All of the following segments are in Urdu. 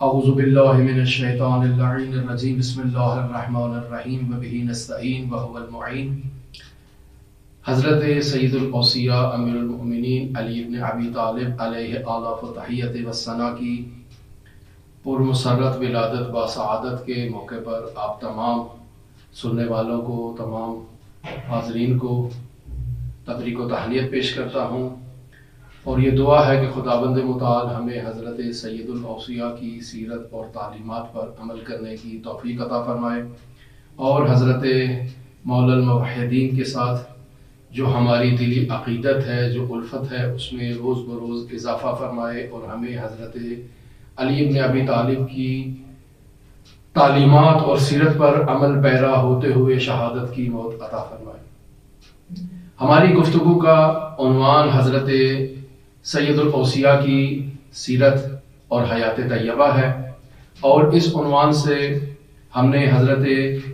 اعوذ باللہ من الشیطان اللعین الرجیم بسم اللہ الرحمن الرحیم وبہ نستعین وہو المعین۔ حضرت سید الاوصیاء امیر المؤمنین علی بن ابی طالب علیہ آلاف و تحیت والثناء کی پرمسرت ولادت با سعادت کے موقع پر آپ تمام سننے والوں کو، تمام حاضرین کو تبریک و تہنیت پیش کرتا ہوں، اور یہ دعا ہے کہ خداوند متعال ہمیں حضرت سید الاوصیاء کی سیرت اور تعلیمات پر عمل کرنے کی توفیق عطا فرمائے، اور حضرت مولا الموحدین کے ساتھ جو ہماری دلی عقیدت ہے، جو الفت ہے، اس میں روز بروز اضافہ فرمائے، اور ہمیں حضرت علی بن ابی طالب کی تعلیمات اور سیرت پر عمل پیرا ہوتے ہوئے شہادت کی موت عطا فرمائے۔ ہماری گفتگو کا عنوان حضرت سید الاوصیاء کی سیرت اور حیات طیبہ ہے، اور اس عنوان سے ہم نے حضرت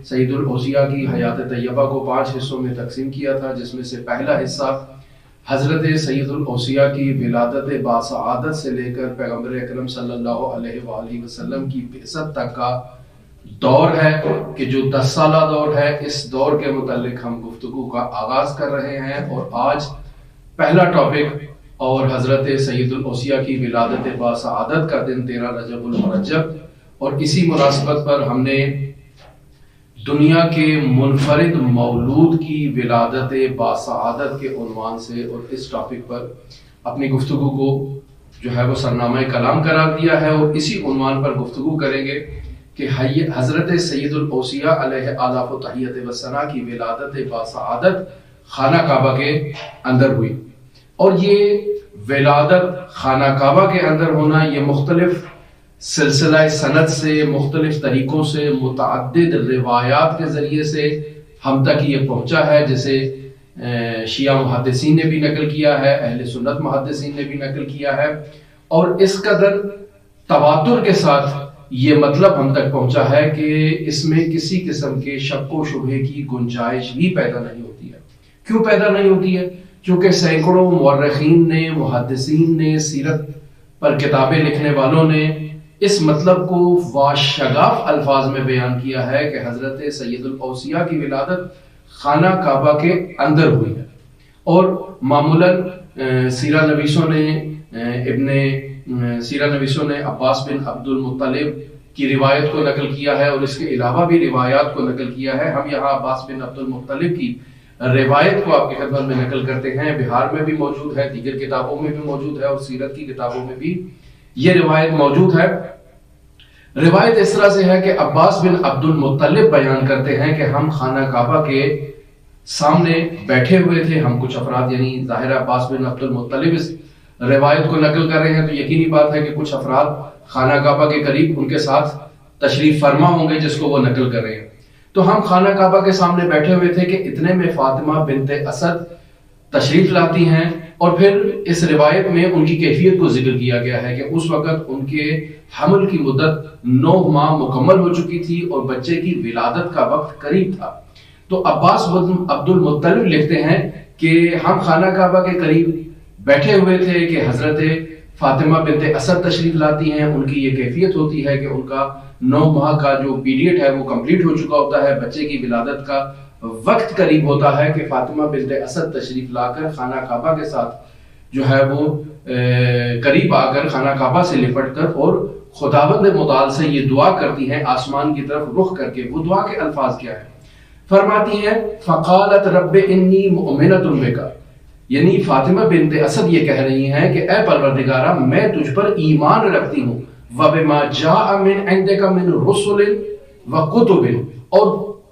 سید الاوصیاء کی حیات طیبہ کو 5 حصوں میں تقسیم کیا تھا، جس میں سے پہلا حصہ حضرت سید الاوصیاء کی ولادت باسعادت سے لے کر پیغمبر اکرم صلی اللہ علیہ وآلہ وسلم کی بعثت تک کا دور ہے، کہ جو 10 سالہ دور ہے۔ اس دور کے متعلق ہم گفتگو کا آغاز کر رہے ہیں، اور آج پہلا ٹاپک اور حضرت سید الاوصیاء کی ولادت باسعادت کا دن 13 رجب المرجب، اور اسی مناسبت پر ہم نے دنیا کے منفرد مولود کی ولادت باسعادت کے عنوان سے اور اس ٹاپک پر اپنی گفتگو کو جو ہے وہ سرنامہ کلام قرار دیا ہے، اور اسی عنوان پر گفتگو کریں گے کہ حضرت سید الاوصیاء علیہ آلاف و تحیت والثناء کی ولادت باسعادت خانہ کعبہ کے اندر ہوئی، اور یہ ولادت خانہ کعبہ کے اندر ہونا یہ مختلف سلسلہ سند سے، مختلف طریقوں سے، متعدد روایات کے ذریعے سے ہم تک یہ پہنچا ہے، جسے شیعہ محدثین نے بھی نقل کیا ہے، اہل سنت محدثین نے بھی نقل کیا ہے، اور اس قدر تواتر کے ساتھ یہ مطلب ہم تک پہنچا ہے کہ اس میں کسی قسم کے شک و شبہے کی گنجائش بھی پیدا نہیں ہوتی ہے۔ کیوں پیدا نہیں ہوتی ہے؟ چونکہ سینکڑوں مورخین نے، محدثین نے، سیرت پر کتابیں لکھنے والوں نے اس مطلب کو واشگاف الفاظ میں بیان کیا ہے کہ حضرت سید الاوصیاء کی ولادت خانہ کعبہ کے اندر ہوئی ہے، اور معمولاً سیرہ نویسوں نے عباس بن عبد المطلب کی روایت کو نقل کیا ہے، اور اس کے علاوہ بھی روایات کو نقل کیا ہے۔ ہم یہاں عباس بن عبد المطلب کی روایت کو آپ کی خدمت میں نقل کرتے ہیں۔ بہار میں بھی موجود ہے، دیگر کتابوں میں بھی موجود ہے، اور سیرت کی کتابوں میں بھی یہ روایت موجود ہے۔ روایت اس طرح سے ہے کہ عباس بن عبد المطلب بیان کرتے ہیں کہ ہم خانہ کعبہ کے سامنے بیٹھے ہوئے تھے، ہم کچھ افراد، یعنی ظاہر عباس بن عبد المطلب اس روایت کو نقل کر رہے ہیں، تو یقینی بات ہے کہ کچھ افراد خانہ کعبہ کے قریب ان کے ساتھ تشریف فرما ہوں گے جس کو وہ نقل کر رہے ہیں۔ تو ہم خانہ کعبہ کے سامنے بیٹھے ہوئے تھے کہ اتنے میں فاطمہ بنت اسد تشریف لاتی ہیں، اور پھر اس روایت میں ان کی کیفیت کو ذکر کیا گیا ہے کہ اس وقت ان کے حمل کی مدت 9 ماہ مکمل ہو چکی تھی، اور بچے کی ولادت کا وقت قریب تھا۔ تو عباس بن عبد المطلب لکھتے ہیں کہ ہم خانہ کعبہ کے قریب بیٹھے ہوئے تھے کہ حضرت فاطمہ بنت اسد تشریف لاتی ہیں، ان کی یہ کیفیت ہوتی ہے کہ ان کا 9 ماہ کا جو پیریڈ ہے وہ کمپلیٹ ہو چکا ہوتا ہے، بچے کی ولادت کا وقت قریب ہوتا ہے کہ فاطمہ بنت اسد تشریف لا کر خانہ کعبہ کے ساتھ جو ہے وہ قریب آ کر خانہ کعبہ سے لپٹ کر اور خداوند متعال سے یہ دعا کرتی ہیں، آسمان کی طرف رخ کر کے۔ وہ دعا کے الفاظ کیا ہیں؟ فرماتی ہیں فقالت رب انی مؤمنۃ بک، یعنی فاطمہ بنت اسد یہ کہہ رہی ہیں کہ اے پروردگارہ میں تجھ پر ایمان رکھتی ہوں، وبما جاء من عندک من رسل وکتب، اور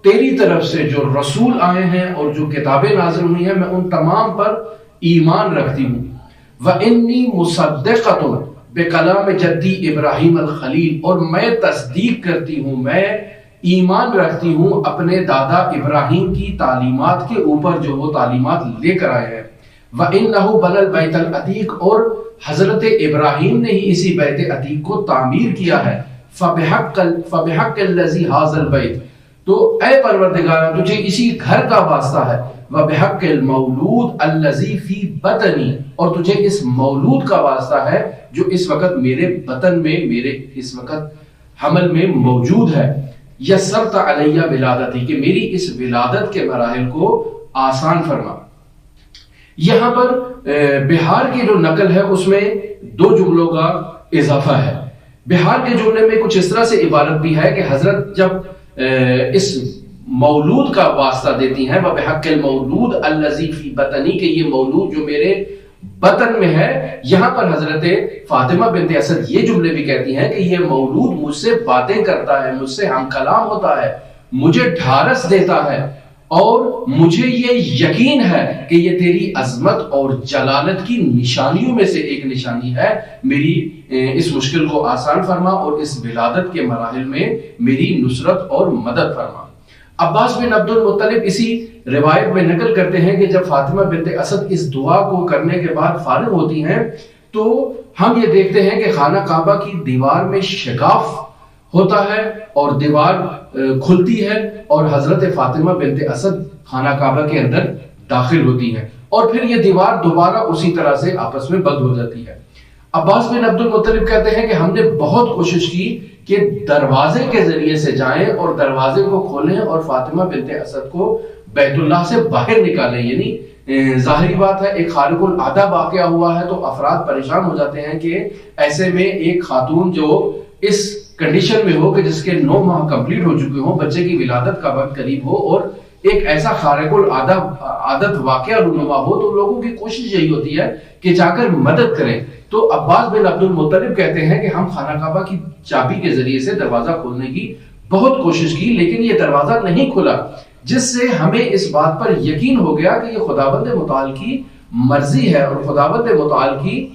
تیری طرف سے جو رسول آئے ہیں اور جو کتابیں نازل ہوئی ہیں میں ان تمام پر ایمان رکھتی ہوں۔ وانی مصدقۃ بکلام جدی ابراہیم الخلیل، اور میں تصدیق کرتی ہوں، میں ایمان رکھتی ہوں اپنے دادا ابراہیم کی تعلیمات کے اوپر جو وہ تعلیمات لے کر آئے ہیں۔ وَإِنَّهُ بَنَى الْبَيْتَ الْعَتِيقَ، اور حضرت ابراہیم نے ہی اسی بیت عتیق کو تعمیر کیا ہے۔ فَبِحَقِّ الَّذِي هَذَا الْبَيْتِ، تو اے پروردگار تجھے اسی گھر کا واسطہ ہے، وبحق المولود الذی فی بطنی، اور تجھے اس مولود کا واسطہ ہے جو اس وقت میرے بطن میں، میرے اس وقت حمل میں موجود ہے، یسرت علیہ ولادتی، کہ میری اس ولادت کے مراحل کو آسان فرما۔ یہاں پر بہار کی جو نقل ہے اس میں 2 جملوں کا اضافہ ہے۔ بہار کے جملے میں کچھ اس طرح سے عبارت بھی ہے کہ حضرت جب اس مولود کا واسطہ دیتی ہیں، وَبِحَقِّ الْمَوْلُودِ الَّذِي فِي بَطَنِي، کہ یہ مولود جو میرے بطن میں ہے، یہاں پر حضرت فاطمہ بنت اسد یہ جملے بھی کہتی ہیں کہ یہ مولود مجھ سے باتیں کرتا ہے، مجھ سے ہم کلام ہوتا ہے، مجھے ڈھارس دیتا ہے، اور مجھے یہ یقین ہے کہ یہ تیری عظمت اور جلالت کی نشانیوں میں سے ایک نشانی ہے، میری اس مشکل کو آسان فرما اور اس ولادت کے مراحل میں میری نصرت اور مدد فرما۔ عباس بن عبد المطلب اسی روایت میں نقل کرتے ہیں کہ جب فاطمہ بنت اسد اس دعا کو کرنے کے بعد فارغ ہوتی ہیں تو ہم یہ دیکھتے ہیں کہ خانہ کعبہ کی دیوار میں شگاف ہوتا ہے اور دیوار کھلتی ہے اور حضرت فاطمہ بنت اسد خانہ کعبہ کے اندر داخل ہوتی ہے، اور پھر یہ دیوار دوبارہ اسی طرح سے آپس میں بند ہو جاتی ہے۔ عباس بن عبد المطلب کہتے ہیں کہ ہم نے بہت کوشش کی کہ دروازے کے ذریعے سے جائیں اور دروازے کو کھولیں اور فاطمہ بنت اسد کو بیت اللہ سے باہر نکالیں، یعنی ظاہری بات ہے ایک خارق العادہ واقعہ ہوا ہے تو افراد پریشان ہو جاتے ہیں کہ ایسے میں ایک خاتون جو اس کنڈیشن میں ہو کہ جس کے 9 ماہ کمپلیٹ ہو چکے ہوں، بچے کی ولادت کا وقت قریب ہو اور ایک ایسا خارق العادت واقعہ رونما ہو، تو لوگوں کی کوشش یہی ہوتی ہے کہ جا کر مدد کریں۔ تو عباس بن عبد المطلب کہتے ہیں کہ ہم خانہ کعبہ کی چابی کے ذریعے سے دروازہ کھولنے کی بہت کوشش کی، لیکن یہ دروازہ نہیں کھلا، جس سے ہمیں اس بات پر یقین ہو گیا کہ یہ خداوند متعال کی مرضی ہے اور خداوند متعال کی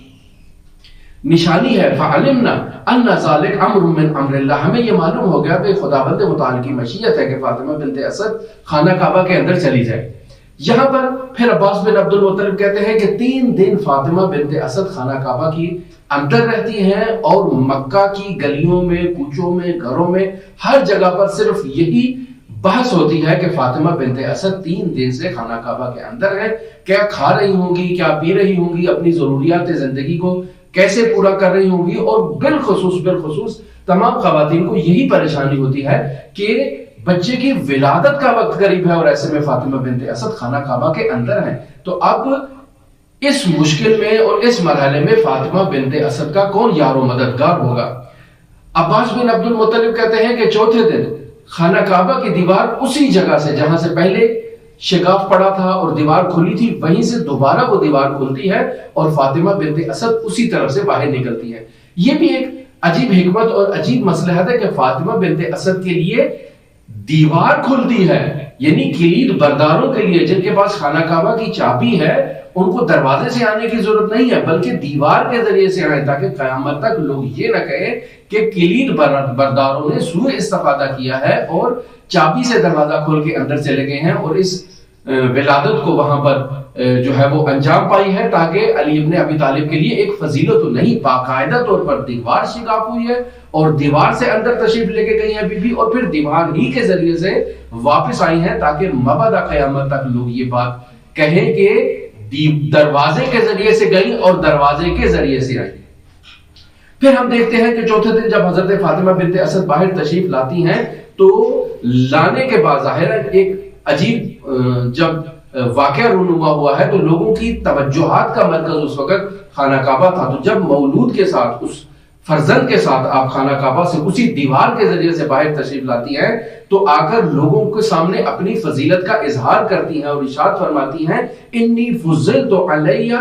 نشانی ہے۔ فعلمنا ان ذلک امر من امر اللہ، ہمیں یہ معلوم ہو گیا کہ خداوند متعال کی مشیت ہے کہ فاطمہ بنت اسد خانہ کعبہ کے اندر چلی جائے۔ یہاں پر پھر عباس بن عبد المطلب کہتے ہیں کہ 3 دن فاطمہ بنت اسد خانہ کعبہ کی اندر رہتی ہیں اور مکہ کی گلیوں میں، کوچوں میں، گھروں میں ہر جگہ پر صرف یہی بحث ہوتی ہے کہ فاطمہ بنت اسد 3 دن سے خانہ کعبہ کے اندر ہے، کیا کھا رہی ہوں گی، کیا پی رہی ہوں گی، اپنی ضروریات زندگی کو کیسے پورا کر رہی ہوں گی، اور بالخصوص تمام خواتین کو یہی پریشانی ہوتی ہے کہ بچے کی ولادت کا وقت قریب ہے اور ایسے میں فاطمہ بنت اسد خانہ کعبہ کے اندر ہیں۔ تو اب اس مشکل میں اور اس مرحلے میں فاطمہ بنت اسد کا کون یار و مددگار ہوگا؟ عباس بن عبد المطلب کہتے ہیں کہ 4تھے دن خانہ کعبہ کی دیوار اسی جگہ سے جہاں سے پہلے شگاف پڑا تھا اور دیوار کھلی تھی، وہیں سے دوبارہ وہ دیوار کھلتی ہے اور فاطمہ بنت اسد اسی طرف سے باہر نکلتی ہے۔ یہ بھی ایک عجیب حکمت اور عجیب مصلحت ہے کہ فاطمہ بنت اسد کے لیے دیوار کھلتی ہے، یعنی کلید برداروں کے لیے جن کے پاس خانہ کعبہ کی چابی ہے ان کو دروازے سے آنے کی ضرورت نہیں ہے، بلکہ دیوار کے ذریعے سے آئے تاکہ قیامت تک لوگ یہ نہ کہیں کہ کلید برداروں نے سوء استفادہ کیا ہے اور چابی سے دروازہ کھول کے اندر چلے گئے ہیں اور اس ولادت کو وہاں پر جو ہے وہ انجام پائی ہے، تاکہ علی ابن ابی طالب کے لیے ایک فضیلت تو نہیں، باقاعدہ طور پر دیوار شگاف ہوئی ہے اور دیوار سے اندر تشریف لے کے گئی ہیں بی بی، اور پھر دیوار ہی کے ذریعے سے واپس آئی ہیں تاکہ مبعد قیامت تک لوگ یہ بات کہیں کہ دروازے کے ذریعے سے گئی اور دروازے کے ذریعے سے آئی۔ پھر ہم دیکھتے ہیں کہ 4تھے دن جب حضرت فاطمہ بنت اسد باہر تشریف لاتی ہیں تو لانے کے بعد ظاہر ہے ایک عجیب جب واقعہ رونما ہوا ہے تو لوگوں کی توجہات کا مرکز اس وقت خانہ کعبہ تھا، تو جب مولود کے ساتھ اس فرزند کے ساتھ آپ خانہ کعبہ سے اسی دیوار کے ذریعے سے باہر تشریف لاتی ہیں تو آ کر لوگوں کے سامنے اپنی فضیلت کا اظہار کرتی ہیں اور ارشاد فرماتی ہیں انی فضلت علی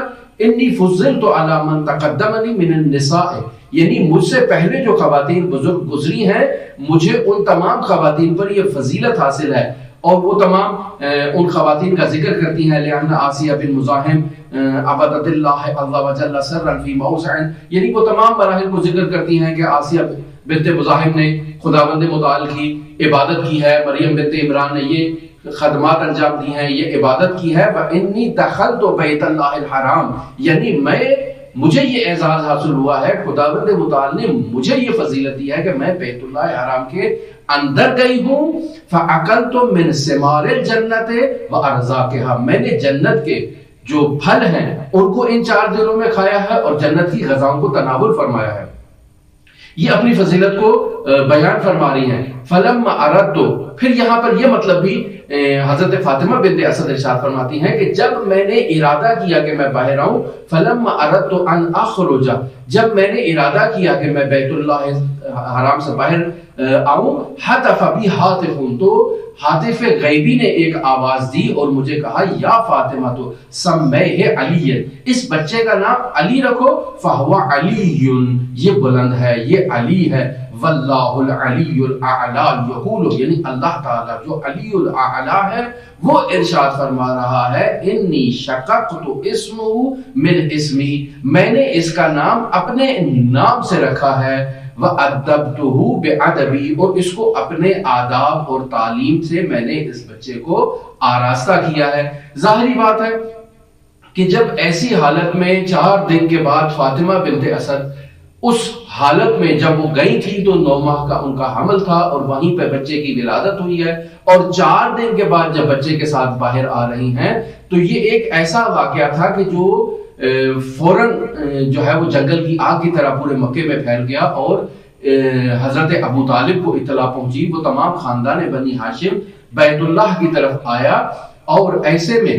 من تقدمنی من النساء، یعنی مجھ سے پہلے جو خواتین بزرگ گزری ہیں مجھے ان تمام خواتین پر یہ فضیلت حاصل ہے، اور وہ تمام ان خواتین کا ذکر کرتی ہیں لأن آسیہ بن مزاحم عبدت اللہ عز وجل سرا فی موضع، یعنی وہ تمام مراحل کو ذکر کرتی ہیں کہ آسیہ بنت مزاحم نے خداوند متعال کی عبادت کی ہے، مریم بنت عمران نے یہ خدمات انجام دی ہیں، یہ عبادت کی ہے۔ وَإِنِّي دَخَلْتُ بَيْتَ اللَّهِ الْحَرَامِ، یعنی میں مجھے یہ اعزاز حاصل ہوا ہے، خداوند متعال نے مجھے یہ فضیلت دی ہے کہ میں بیت اللہ حرام کے اندر گئی ہوں، فَأَكَلْتُ مِنْ ثِمَارِ الْجَنَّةِ وَأَرْزَاقِهَا، میں نے جنت کے جو پھل ہیں ان کو ان 4 دنوں میں کھایا ہے اور جنت کی غذاؤں کو تناول فرمایا ہے۔ یہ اپنی فضیلت کو بیان فرما رہی ہیں۔ فَلَمَّا أَرَدْتُ، پھر یہاں پر یہ مطلب بھی حضرت فاطمہ بنت اسد ارشاد فرماتی ہیں کہ جب میں نے ارادہ کیا کہ میں باہر آؤں، فَلَمَّا أَرَدْتُ أَنْ أَخْرُجَ، جب میں نے ارادہ کیا کہ میں بیت اللہ حرام سے باہر آؤں، حَتَفَ بِي حَاطِفٌ، تو حاطف غیبی نے ایک آواز دی اور مجھے کہا یا فاطمہ تو سمیہ علی، اس بچے کا نام علی رکھو، فہو علی، یہ بلند ہے، یہ علی ہے، واللہ العلی الاعلی یقول، یعنی اللہ تعالیٰ جو علی الاعلی ہے وہ ارشاد فرما رہا ہے انی شققت اسمہ من اسمی، میں نے اس کا نام اپنے نام سے رکھا ہے، وَأَدَّبْتُهُ بِعَدَبِي، اور اس کو اپنے آداب اور تعلیم سے میں نے اس بچے کو آراستہ کیا ہے۔ ظاہری بات ہے کہ جب ایسی حالت میں 4 دن کے بعد فاطمہ بنت اسد اس حالت میں جب وہ گئی تھی تو 9 ماہ کا ان کا حمل تھا اور وہیں پہ بچے کی ولادت ہوئی ہے، اور 4 دن کے بعد جب بچے کے ساتھ باہر آ رہی ہیں تو یہ ایک ایسا واقعہ تھا کہ جو فوراً جو ہے وہ جنگل کی آگ کی طرح پورے مکے میں پھیل گیا، اور حضرت ابو طالب کو اطلاع پہنچی، وہ تمام خاندان بنی ہاشم بیت اللہ کی طرف آیا، اور ایسے میں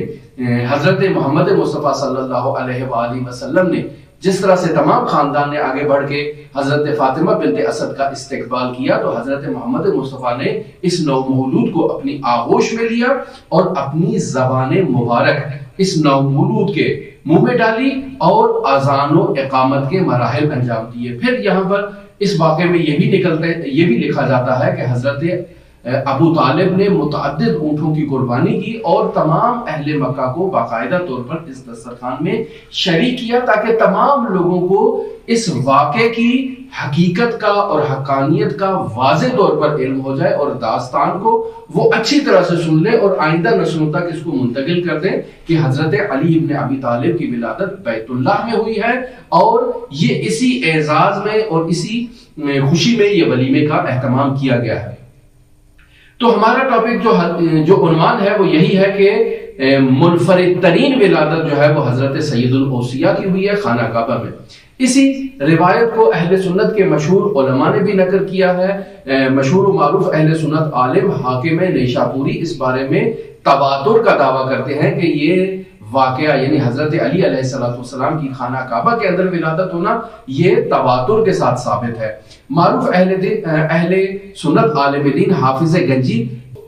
حضرت محمد مصطفیٰ صلی اللہ علیہ وآلہ وسلم نے جس طرح سے تمام خاندان نے آگے بڑھ کے حضرت فاطمہ بنت اسد کا استقبال کیا، تو حضرت محمد مصطفیٰ نے اس نو مولود کو اپنی آغوش میں لیا اور اپنی زبان مبارک اس نو مولود کے منہ میں ڈالی اور اذان و اقامت کے مراحل انجام دیے۔ پھر یہاں پر اس واقعے میں یہ بھی لکھا جاتا ہے کہ حضرت ابو طالب نے متعدد اونٹوں کی قربانی کی اور تمام اہل مکہ کو باقاعدہ طور پر اس دسترخوان میں شریک کیا تاکہ تمام لوگوں کو اس واقعے کی حقیقت کا اور حقانیت کا واضح طور پر علم ہو جائے اور داستان کو وہ اچھی طرح سے سن لے اور آئندہ نسلوں تک اس کو منتقل کر دیں کہ حضرت علی ابن ابی طالب کی ولادت بیت اللہ میں ہوئی ہے، اور یہ اسی اعزاز میں اور اسی خوشی میں یہ ولیمے کا اہتمام کیا گیا ہے۔ تو ہمارا ٹاپک جو عنوان ہے وہ یہی ہے کہ منفرد ترین ولادت جو ہے وہ حضرت سید الاوصیاء کی ہوئی ہے خانہ کعبہ میں۔ اسی روایت کو اہل سنت کے مشہور علماء نے بھی نقل کیا ہے۔ مشہور و معروف اہل سنت عالم حاکم نیشاپوری اس بارے میں تواتر کا دعویٰ کرتے ہیں کہ یہ واقعہ یعنی حضرت علی علیہ السلام کی خانہ کعبہ کے اندر ولادت ہونا یہ تواتر کے ساتھ ثابت ہے۔ معروف اہل سنت عالم دین حافظ گنجی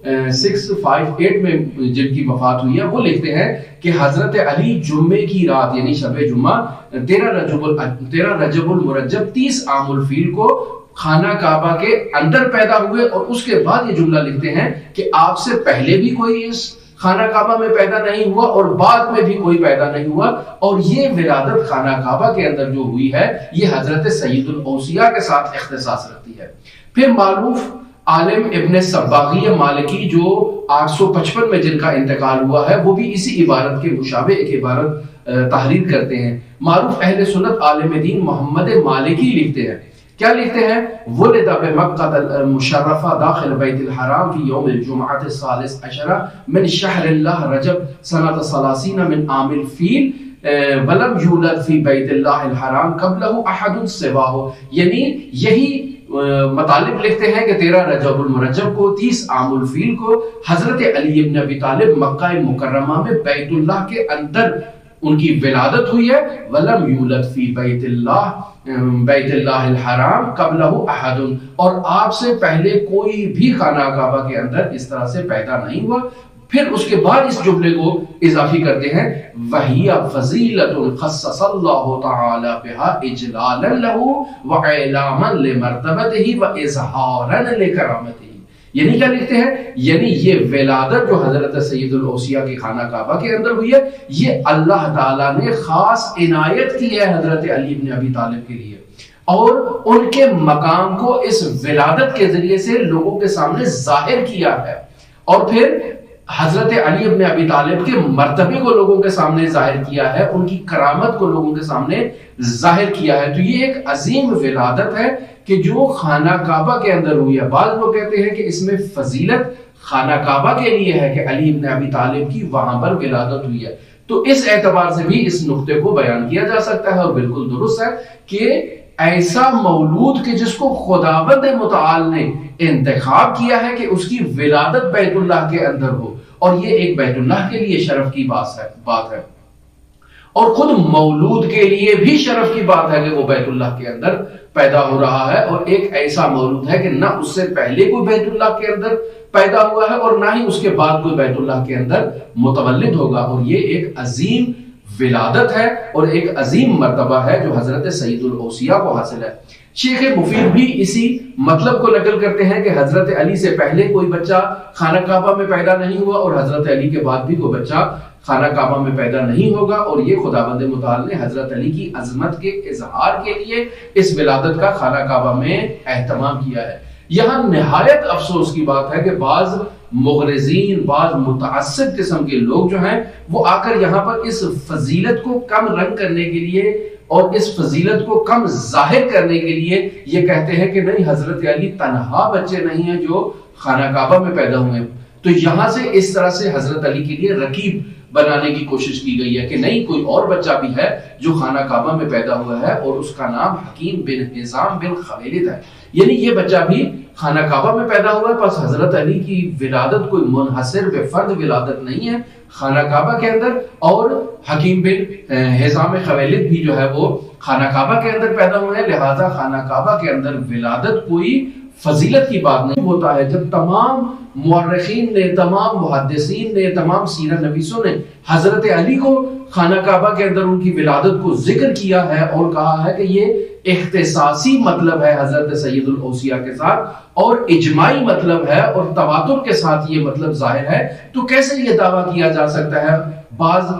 658 میں جن کی وفات ہوئی ہے وہ لکھتے ہیں کہ حضرت علی جمعے کی رات یعنی شب جمعہ 13 رجب المرجب 30 عام الفیل کو خانہ کعبہ کے اندر پیدا ہوئے، اور اس کے بعد یہ جملہ لکھتے ہیں کہ آپ سے پہلے بھی کوئی اس خانہ کعبہ میں پیدا نہیں ہوا اور بعد میں بھی کوئی پیدا نہیں ہوا، اور یہ ولادت خانہ کعبہ کے اندر جو ہوئی ہے یہ حضرت سید الاوصیاء کے ساتھ اختصاص رکھتی ہے۔ پھر معروف عالم ابن صباغی مالکی جو 855 میں جن کا انتقال ہوا ہے وہ بھی اسی عبارت کے مشابہ ایک عبارت تحریر کرتے ہیں۔ معروف اہل سنت عالم دین محمد مالکی لکھتے ہیں، کیا لکھتے ہیں؟ ولد بمکہ المشرفہ داخل بیت الحرام فی یوم الجمعۃ الثالث عشر من شہر اللہ رجب سنۃ 30 من عام الفیل ولم یولد فی بیت اللہ الحرام قبلہ احد سواہ، یعنی یہی مطالب لکھتے ہیں کہ 13 رجب المرجب کو 30 عام الفیل کو حضرت علی ابن ابی طالب مکہ مکرمہ میں بیت اللہ کے اندر ان کی ولادت ہوئی ہے، ولم یولد فی بیت اللہ الحرام قبلہ احد، اور آپ سے پہلے کوئی بھی خانہ کعبہ کے اندر اس طرح سے پیدا نہیں ہوا۔ پھر اس کے بعد اس جملے کو اضافی کرتے ہیں وَهِيَ فَضِيلَةٌ خَصَّصَ اللَّهُ تَعَالَى بِهَا إِجْلَالًا لَهُ وَإِعْلَامًا لِمَرْتَبَتِهِ وَإِظْهَارًا لِكَرَامَتِهِ، یعنی کیا لکھتے ہیں؟ یعنی یہ ولادت جو حضرت سید الاوصیاء کی خانہ کعبہ کے اندر ہوئی ہے یہ اللہ تعالیٰ نے خاص عنایت کی ہے حضرت علی بن ابی طالب کے لیے، اور ان کے مقام کو اس ولادت کے ذریعے سے لوگوں کے سامنے ظاہر کیا ہے۔ اور پھر حضرت علی ابن ابی طالب کے مرتبے کو لوگوں کے سامنے ظاہر کیا ہے، ان کی کرامت کو لوگوں کے سامنے ظاہر کیا ہے۔ تو یہ ایک عظیم ولادت ہے کہ جو خانہ کعبہ کے اندر ہوئی ہے۔ بعض لوگ کہتے ہیں کہ اس میں فضیلت خانہ کعبہ کے لیے ہے کہ علی ابن ابی طالب کی وہاں پر ولادت ہوئی ہے۔ تو اس اعتبار سے بھی اس نقطے کو بیان کیا جا سکتا ہے، اور بالکل درست ہے کہ ایسا مولود کہ جس کو خداوند متعال نے انتخاب کیا ہے کہ اس کی ولادت بیت اللہ کے اندر ہو، اور یہ ایک بیت اللہ کے لیے شرف کی بات ہے، اور خود مولود کے لیے بھی شرف کی بات ہے کہ وہ بیت اللہ کے اندر پیدا ہو رہا ہے، اور ایک ایسا مولود ہے کہ نہ اس سے پہلے کوئی بیت اللہ کے اندر پیدا ہوا ہے اور نہ ہی اس کے بعد کوئی بیت اللہ کے اندر متولد ہوگا۔ اور یہ ایک عظیم ولادت ہے اور ایک عظیم مرتبہ ہے جو حضرت سید الاوصیاء کو حاصل ہے۔ شیخ مفید بھی اسی مطلب کو نقل کرتے ہیں کہ حضرت علی سے پہلے کوئی بچہ خانہ کعبہ میں پیدا نہیں ہوا، اور حضرت علی کے بعد بھی کوئی بچہ خانہ کعبہ میں پیدا نہیں ہوگا، اور یہ خداوند متعال نے حضرت علی کی عظمت کے اظہار کے لیے اس ولادت کا خانہ کعبہ میں اہتمام کیا ہے۔ یہاں نہایت افسوس کی بات ہے کہ بعض مغرضین، بعض متعصب قسم کے لوگ جو ہیں وہ آ کر یہاں پر اس فضیلت کو کم رنگ کرنے کے لیے اور اس فضیلت کو کم ظاہر کرنے کے لیے یہ کہتے ہیں کہ نہیں، حضرت علی تنہا بچے نہیں ہیں جو خانہ کعبہ میں پیدا ہوئے۔ تو یہاں سے اس طرح سے حضرت علی کے لیے رقیب بنانے کی کوشش کی گئی ہے کہ نہیں، کوئی اور بچہ بھی ہے جو خانہ کعبہ میں پیدا ہوا ہے، اور اس کا نام حکیم بن حزام بن خویلد ہے، یعنی یہ بچہ بھی خانہ کعبہ میں پیدا ہوا ہے۔ پس حضرت علی کی ولادت کوئی منحصر بے فرد ولادت نہیں ہے خانہ کعبہ کے اندر، اور حکیم بن حزام خویلد بھی جو ہے وہ خانہ کعبہ کے اندر پیدا ہوئے ہیں، لہذا خانہ کعبہ کے اندر ولادت کوئی فضیلت کی بات نہیں ہوتا ہے۔ جب تمام مورخین نے، تمام محدثین نے، تمام سیرت نویسوں نے حضرت علی کو خانہ کعبہ کے اندر ان کی ولادت کو ذکر کیا ہے اور کہا ہے کہ یہ اختصاصی مطلب ہے حضرت سید الاوصیاء کے ساتھ، اور اجماعی مطلب ہے، اور تواتر کے ساتھ یہ مطلب ظاہر ہے، تو کیسے یہ دعویٰ کیا جا سکتا ہے بعض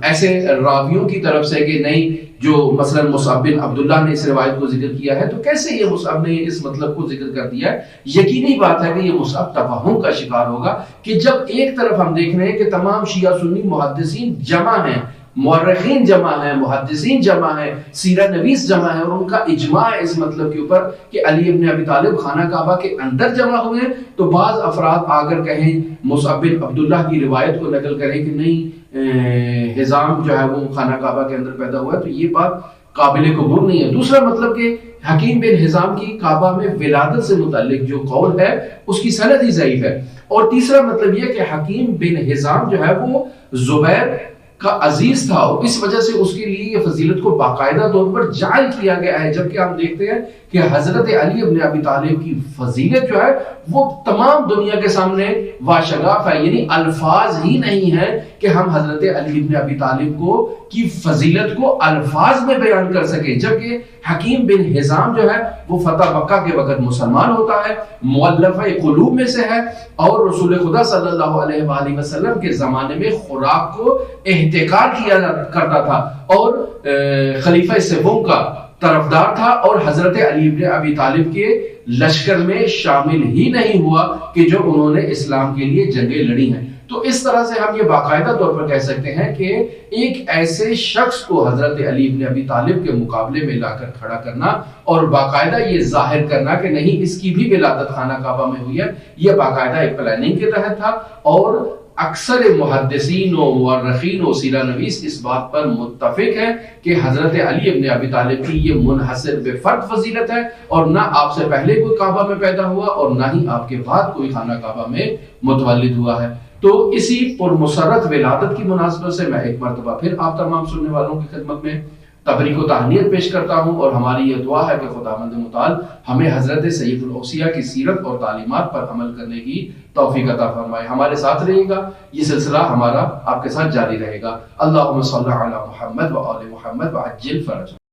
ایسے راویوں کی طرف سے کہ نہیں، جو مثلا مصعب بن عبداللہ نے اس روایت کو ذکر کیا ہے، تو کیسے یہ مصعب نے اس مطلب کو ذکر کر دیا ہے؟ یقینی بات ہے کہ یہ مصعب توہم کا شکار ہوگا کہ جب ایک طرف ہم دیکھ رہے ہیں کہ تمام شیعہ سنی محدثین جمع ہیں، مورخین جمع ہیں، محدثین جمع ہیں، سیرہ نویس جمع ہیں، اور ان کا اجماع ہے اس مطلب کے اوپر کہ علی ابن ابی طالب خانہ کعبہ کے اندر جمع ہوئے ہیں، تو بعض افراد آ کر کہیں، مصعب بن عبداللہ کی روایت کو نقل کریں کہ نہیں، حزام جو ہے وہ خانہ کعبہ کے اندر پیدا ہوا ہے، تو یہ بات قابل قبول نہیں ہے۔ دوسرا مطلب کہ حکیم بن حزام کی کعبہ میں ولادت سے متعلق جو قول ہے اس کی سند ہی ضعیف ہے۔ اور تیسرا مطلب یہ کہ حکیم بن حزام جو ہے وہ زبیر کا عزیز تھا، اور اس وجہ سے اس کے لیے یہ فضیلت کو باقاعدہ طور پر جعل کیا گیا ہے، جبکہ ہم دیکھتے ہیں کہ حضرت علی ابن ابی طالب کی فضیلت جو ہے وہ تمام دنیا کے سامنے واشگاف ہے، یعنی الفاظ ہی نہیں ہے کہ ہم حضرت علی ابن ابی طالب کی فضیلت کو الفاظ میں بیان کر سکے، جبکہ حکیم بن حزام جو ہے وہ فتح مکہ کے وقت مسلمان ہوتا ہے، مؤلفہ قلوب میں سے ہے، اور رسول خدا صلی اللہ علیہ وآلہ وسلم کے زمانے میں خوراک کو احتکار کیا کرتا تھا، اور خلیفہ سوم کا طرفدار تھا، اور حضرت علی ابن ابی طالب کے لشکر میں شامل ہی نہیں ہوا کہ جو انہوں نے اسلام کے لیے جنگیں لڑی ہیں۔ تو اس طرح سے ہم یہ باقاعدہ طور پر کہہ سکتے ہیں کہ ایک ایسے شخص کو حضرت علی ابن ابی طالب کے مقابلے میں لا کر کھڑا کرنا اور باقاعدہ یہ ظاہر کرنا کہ نہیں، اس کی بھی ولادت خانہ کعبہ میں ہوئی ہے، یہ باقاعدہ ایک پلاننگ کے تحت تھا، اور اکثر محدثین و مورخین و سیرہ نویس اس بات پر متفق ہیں کہ حضرت علی ابن ابی طالب کی یہ منحصر بے فرد فضیلت ہے، اور نہ آپ سے پہلے کوئی کعبہ میں پیدا ہوا اور نہ ہی آپ کے بعد کوئی خانہ کعبہ میں متولد ہوا ہے۔ تو اسی پرمسرت ولادت کی مناسبت سے میں ایک مرتبہ پھر آپ تمام سننے والوں کی خدمت میں تبریک و تہنیت پیش کرتا ہوں، اور ہماری یہ دعا ہے کہ خداوند متعال ہمیں حضرت سید الاوصیاء کی سیرت اور تعلیمات پر عمل کرنے کی توفیق عطا فرمائے۔ ہمارے ساتھ رہیے گا، یہ سلسلہ ہمارا آپ کے ساتھ جاری رہے گا۔ اللہم صلی علی محمد و آل محمد وعجل فرجہ۔